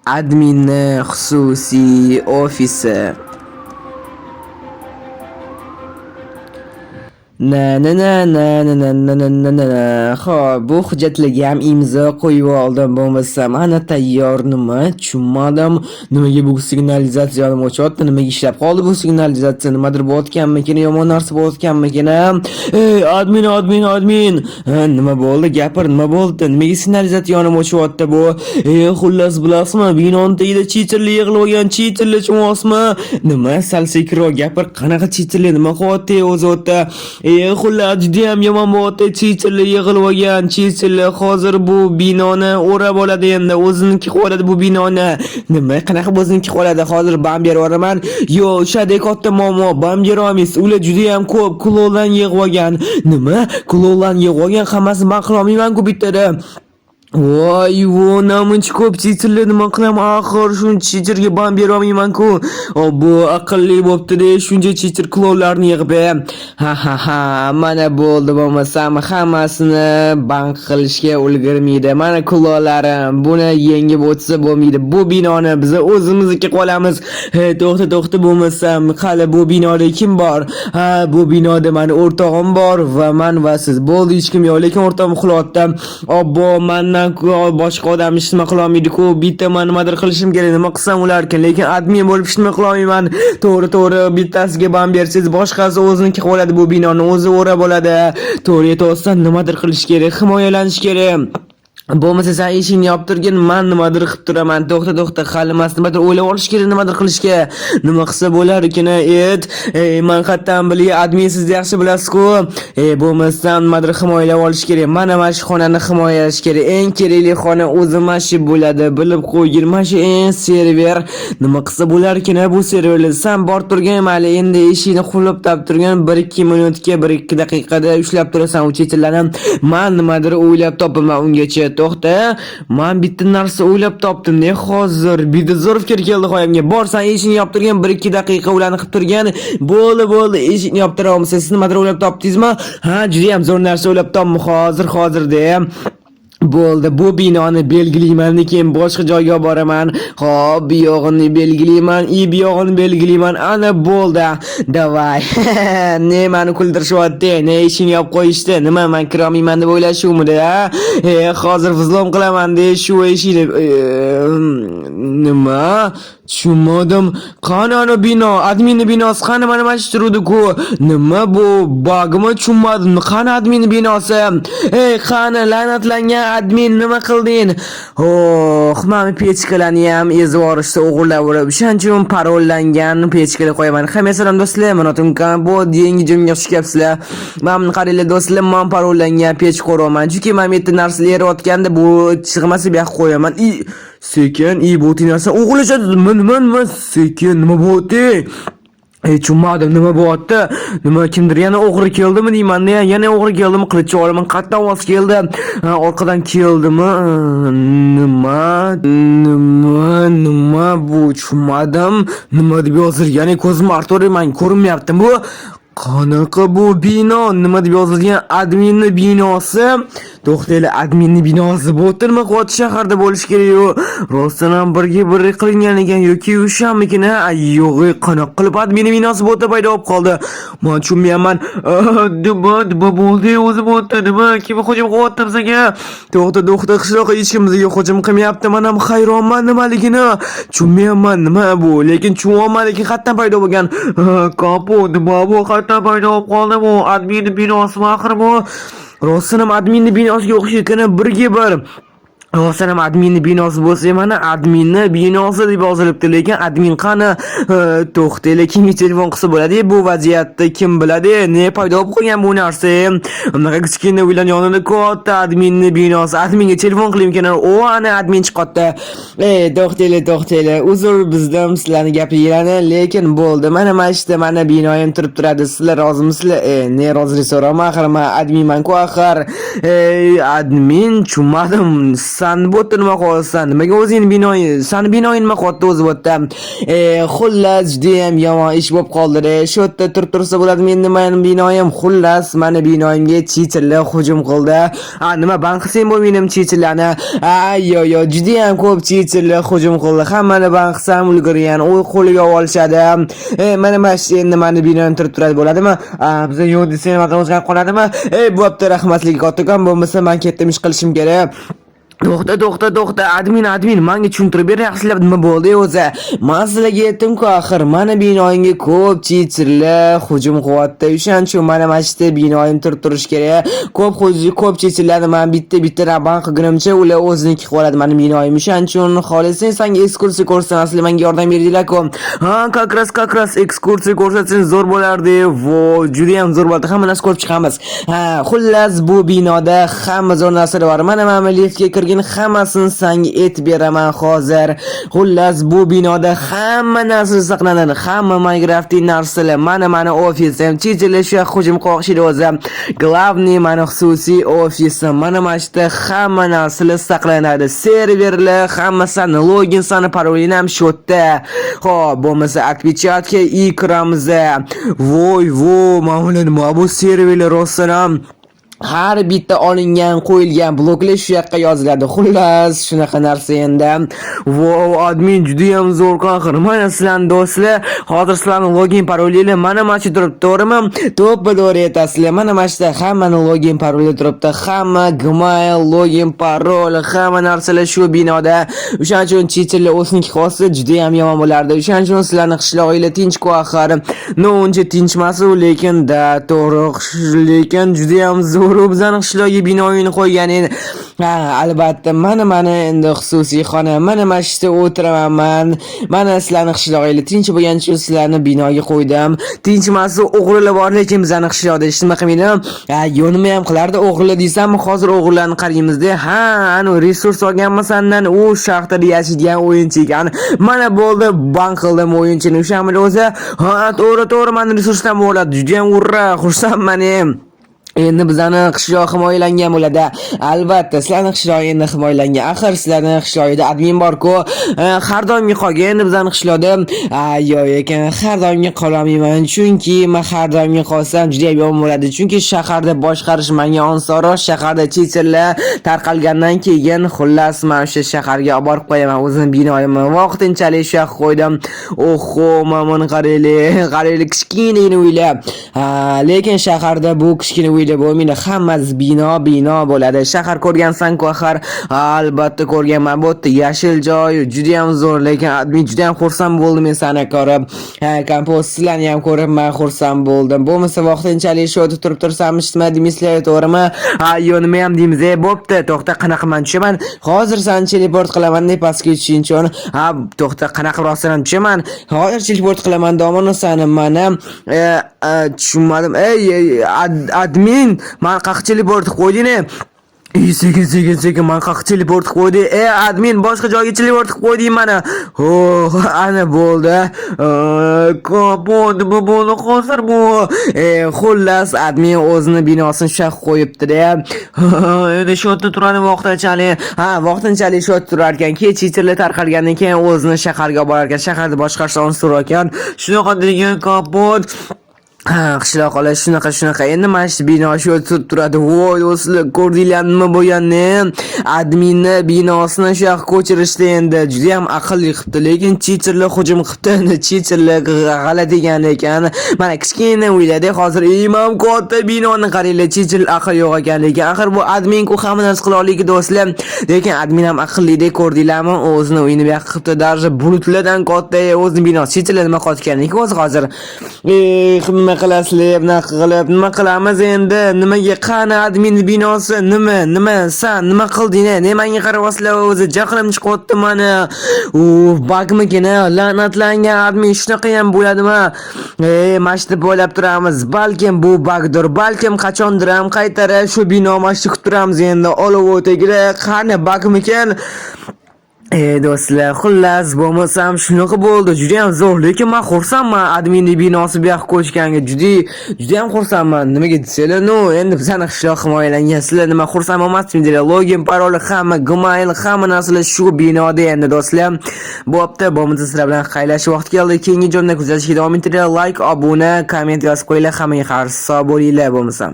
Adminni xususiy ofisi. Xo'p, bu hujjatlarga ham imzo qo'yib oldim. Bo'lmasa, mana tayyor. Nima tushunmadim. Nimaga bu signalizatsiyani o'chyapti? Nimaga ishlab qoldi bu signalizatsiya? Nimadir bo'layotganmikin, yomon narsa bo'layotganmikin? Ey, admin. Nima bo'ldi? Gapir, nima bo'ldi? Nimaga signalizatsiyani o'chyapti bu? Xullas bilasizmi? Binoni tagida cheaterlar yig'ilib olgan, cheaterlar chiqmasmi? Nima? Sal sekinroq gapir. Qanaqa cheaterlar? Nima qilyapti o'zi o'tda? Xullas judayam yomon bo'lyapti. Cheaterlar yig'ilib olgan. Cheaterlar hozir bu binoni o'rab oladi endi. O'ziniki qiladi bu binoni. Nima? Qanaqa o'ziniki qiladi? Hozir bam berib yuboraman. Yo, o'shadek katta muammo. Bam beramiz. Ular judayam ko'p klonlarni yig'ib olgan. Nima? Klonlarni yig'ib olgan. Hammasini man qila olmayman-ku bittada. Voy, namuncha ko'p cheaterlar nima qilaman? Axir shuncha cheaterga ban bera olmayman-ku. Bu aqlli bo'pti-da, shuncha cheater klonlarni yig'ib. Ha, mana bo'ldi. Bo'lmasam hammasini ban qilishga ulgurmaydi. Mana klonlarim buni yengib o'tsa bo'lmaydi. Bu binoni biz o'zimizniki qolamiz. To'xta bo'lmasam, hali bu binoda kim bor? Bu binoda mani o'rtog'im bor va men va siz. Bo'ldi, hech kim yo'q, lekin o'rtog'im uxlayapti. Obbo, mendan boshqa odam hech nima qila olmaydi-ku. Bitta men nimadir qilishim kerak. Nima qilsam ularkan, lekin admin bo'lib hech nima qila olmayman. To'g'ri, bittasiga ban bersangiz, boshqasi o'ziniki qiladi bu binoni, o'zi o'rab oladi. To'g'ri, to'g'ridan nimadir qilish kerak, himoyalanish kerak. Bo'lmasa sen ishingni yoptirgin, men nimadir qilib turaman. To'xta, hali emas, nimadir o'ylab olish kerak, nimadir qilishga. Nima qilsa bo'lar ekan, men qayerdan bilay, admin siz yaxshi bilasiz-ku. Bo'lmasam nimadir himoyalab olish kerak. Mana shu xonani himoyalash kerak. Eng kerakli xona o'zi mana shu bo'ladi. Bilib qo'ygin, mana shu eng server. Nima qilsa bo'lar ekan bu serverlar? Sen bor turgan, mayli endi eshikni qulab tab turgan 1-2 minutga, 1-2 daqiqada ushlab turasan u chetirlarni. Men nimadir o'ylab topaman ungacha. To'xta, men bitta narsa o'ylab topdim-da hozir. Bidzorovga keldi qo'yamga. Borsan eshikni yoptirgan 1-2 daqiqa ularni qilib turgan. Bo'ldi, eshikni yoptira olmasa siz nimadir o'ylab topdingizmi? Juda ham zo'r narsa o'ylab topdim hozirda. Bo'ldi, bu binoni belgilayman, keyin boshqa joyga boraman. Xo'p, bu yog'ini belgilayman, bu yog'ini belgilayman. Ana bo'ldi. Davay. Ne meni kuldirishyapti? Ne ishini yopib qo'yishdi? Nima men kira olmayman deb o'ylashuvmidi-a? Hozir vizlom qilaman-da shu eshikni. Nima? Tushunmadim. Qani bino, adminning binosi qani? Mana shu turdi-ku. Nima bu? Bug'mi tushunmadim. Qani adminning binosi? Qani la'natlangan admin, nima qilding? Mana pechkalarni ham ezib yuborishdi, o'g'irlab urib. Shuning parollangan pechkalar qo'yaman. Hammasalam do'stlar, mana tunkan bu yangi jumga chiqyapsizlar. Mana qaranglar do'stlar, men parollangan pech qo'raman. Chunki men bitta narsalar erayotganda bu chiqmasa bu yoqqa qo'yaman. Sekin, bu narsa o'g'irlashadi. Nima sekin, nima bo'ldi? Tushunmadim, nima bo'lyapti? Nima kimdir yana o'g'ri keldimi deyman-da? Yana o'g'ri keldimi? Qilichni olaman. Qayerdan ovoz keldi? Orqadan keldimi? Nima bu? Tushunmadim. Nima deb yozilgan? Ko'zim arto'rayman, ko'rinmayapti bu. Qanaqa bu bino? Nima deb yozilgan? Adminning binosi. To'xtaylar, adminning binosi bo'tirmi? Qoti shaharda bo'lish kerak-ku. Rostdan ham birga qilingan ekan yoki o'shammikin? Yo'q, qanaqa qilib adminning binosi bo'ta paydo bo'lib qoldi? Men tushunmayapman. Nima bo'ldi o'zi bo'ta? Nima? Kim hujum qilyapti bizga? To'xta, qishloqqa hech kim bizga hujum qilmayapti. Men ham hayronman nimaligini. Tushunmayapman nima bu, lekin tushunmayman, lekin qayerdan paydo bo'lgan? Kapo, nima bu? Qayerdan paydo bo'lib qoldi bu? Adminning binosi axir bu. Rostdan ham adminning binosiga o'xshayotgan birga-bir. Rostdan ham adminning binosi bo'lsa, mana adminning binosi deb yozilibdi, lekin admin qani? To'xtaylar, kimga telefon qilsa bo'ladi? Bu vaziyatda kim biladi? Ne paydo bo'lib qolgan bu narsa? Unaqa kichkina uylar yonida katta adminning binosi. Adminga telefon qilayotgan, ana admin chiqyapti. To'xtaylar. Uzr, bizdan sizlarni gapirganim, lekin bo'ldi. Mana binoyim turib turadi. Sizlar rozimisizlar? Ne rozilik so'rayman, axir men adminman-ku axir. Admin, tushunmadim. san bu yerda nima qilyapsan? Nimaga o'zingni binoying, sani binoying nima qilyapti o'zi bu yerda? Xullas judayam yomon ish bo'lib qoldi-da. Shu yerda tursa bo'ladi, men nimaning binoyim? Xullas, meni binoyimga chichillar hujum qildi. Nima ban qilsang bo'lmaydim chichillarni. Yo, judayam ko'p chichillar hujum qildi. Hammani ban qilsam ulgurgan, u qo'liga olishadi. Mana endi meni binoyim turadi bo'ladimi? Biz yo'q desang nima o'zgarib qoladimi? Bo'pti, rahmatli kattakon, bo'lmasa men ketdim, ish qilishim kerak. To'xta, admin, menga tushuntirib ber, yaxshilab nima bo'ldi o'zi? Men sizlarga aytdim-ku, axir mana binoyimga ko'p chichirlar hujum qilyapti. O'shaning uchun mana yerda binoyim turish kerak. Ko'p chichirlarni men bitta raban qilgunimcha ular o'ziniki qilib oladi meni binoyim. O'shaning uchun xohlasang senga ekskursiya ko'rsatmaslar, menga yordam berdinglar-ku. Kakras ekskursiya ko'rsatsang zo'r bo'lardi. Juda ham zo'r bo'ldi. Hamma narsa ko'rib chiqamiz. Xullas bu binoda hamma zo'r narsalar bor. Mana liftga kirgan hammasini senga aytib beraman hozir. Xullas bu binoda hamma narsa saqlanadi. Hamma Minecraftning narsalar. Mana ofisim, chichilashga hujum qilishdi o'zi. Glavniy mana xususiy ofisim. Mana yerda hamma narsalar saqlanadi. Serverlar hammasini, login sani, parolini ham shu yerda. Xo'p, bo'lmasa отпечатка и kiramiz. Voy, mana nima bu serverlar rostdan har bitta olingan, qo'yilgan bloklar shu yoqqa yoziladi. Xullas, shunaqa narsa endi. Admin juda ham zo'r qahir. Mana sizlarning do'stlar, hozir sizlarning login parolinglar mana shu turibdi, to'g'rimi? To'g'ri aytasizlar. Mana yerda hammaning login paroli turibdi. Hamma Gmail, login parol, hamma narsalar shu binoda. O'shaning uchun chichillar o'sniki xo'sa juda ham yomon bo'lardi. O'shaning uchun sizlarning qishlog'inglar tinch-ku axir. Uncha tinchmas, lekin lekin juda ham zo'r bizning qishlog'iga binoyini qo'yganing. Albatta, mana endi xususiy xona. Mana yerda o'tiraman. Mana sizlarning qishlog'inglar tinch bo'lgani uchun sizlarni binoga qo'ydim. Tinchmas, o'g'rilar bor, lekin bizning qishloqda hech nima qilmaydi. Nima ham qilardi o'g'rilar deysam, hozir o'g'rilarni qaraymiz-da. Anu resurs olganman sendan, u shaxtada yashaydigan o'yinchi ekan. Mana bo'ldi, bank qildim o'yinchini. O'shamni o'zi, to'g'ri, men resursdan bo'ladi. Juda ham urra, xursandman men. Endi bizning qishloq himoyalangan bo'ladi. Albatta, sizlarning qishlog'ingiz endi himoyalangan. Axir sizlarning qishlog'ingizda admin bor-ku. Har doimga qolgan. Endi bizning qishloqda yo'q ekan, har doimga qolmayman. Chunki men har doimga qolsam juda ham yomon bo'ladi. Chunki shaharda boshqarish menga osonroq. Shaharda chichirlar tarqalgandan keyin xullas men o'sha shaharga olib borib qo'yaman o'zim binoyimni. Vaqtinchalik shu yoqqa qo'ydim. Mana qaraylik kichkina uylar. Lekin shaharda bu kichkina bo'lmaydi, hammasi bino bo'ladi. Shahar ko'rgansan-ku axir? Albatta ko'rganman. Bu yerda yashil joy juda ham zo'r, lekin admin juda ham xursand bo'ldim men seni ko'rib. Kompostlarni ham ko'rib men xursand bo'ldim. Bo'lmasa vaqtinchalik shu yerda turib tursam, nima deysizlar, to'g'rimi? Nima ham deymiz, bo'pti. To'xta, qanaqa men tushaman. Hozir seni teleport qilaman deb pastga tushing uchun. To'xta, qanaqa rostdan tushaman. Hozir teleport qilaman, domon seni mana tushunmadim. Admin, men qaqchilik bordi qo'yding-a. Sekin men qaqchilik bordi qo'ydi. Admin, boshqa joyga teleport qilib qo'yding mana. Ana bo'ldi. Bo'ldi hozir bu. Xullas, admin o'zini binosini shaq qo'yibdi-da. Endi shu yerda turadi vaqtinchalik. Vaqtinchalik shu yerda turar ekan. Keyin chichirlar tarqalgandan keyin o'zini shaharga olib borar ekan. Shaharda boshqarishni so'rar ekan. Shunaqa degan kapot. Qishloqlar shunaqa. Endi mana shu bino shu turadi. Voy, do'stlar, ko'rdinglarmi nima bo'lganini? Adminni binosini shu yoqqa ko'chirishdi endi. Juda ham aqlli qilibdi, lekin chichirlar hujum qilibdi. Chichirlar g'alati ekan ekan. Mana kichkina uylarda hozir imom katta binoni qaranglar, chichirlar aql yo'q ekan, lekin axir bu admin-ku hamma narsa qila oladi do'stlar. Lekin admin ham aqllidek, ko'rdinglarmi? O'zini uyini bu yoqqa qilibdi, darja bulutlardan katta o'zini binosi. Chichirlar nima qotganligi o'zi hozir. Qilasizlar, nima qilamiz endi? Nimaga qani admin binosi? Nima sen nima qilding? Menga qarayapsizlar, o'zi jahlim chiqyapti mana. Bagmikin, la'natlangan admin shunaqa ham bo'ladimi? Mashta bo'ylab turamiz. Balkim bu bagdir, balkim qachondir ham qaytarib shu bino mashta kutib turamiz endi. Olov o'tagida qani bagmikin? Do'stlar, xullas bo'lmasam shunaqa bo'ldi. Juda ham zo'r, lekin men xursandman adminning binosi bu yoqqa ko'chganiga. Juda ham xursandman. Nimaga desanglar, endi bizani qishloq himoyalangan. Sizlar nima xursand emasmidinglar? Login, paroli, hamma, gmail, hamma narsalar shu binoda endi do'stlar. Bo'pti, bo'lmasa sizlar bilan xayrlashib vaqt keldi. Keyingi jonda kuzatishga davom etinglar. Like, obuna, komment yozib qo'yinglar. Hammaga xayr, sog' bo'linglar bo'lmasam.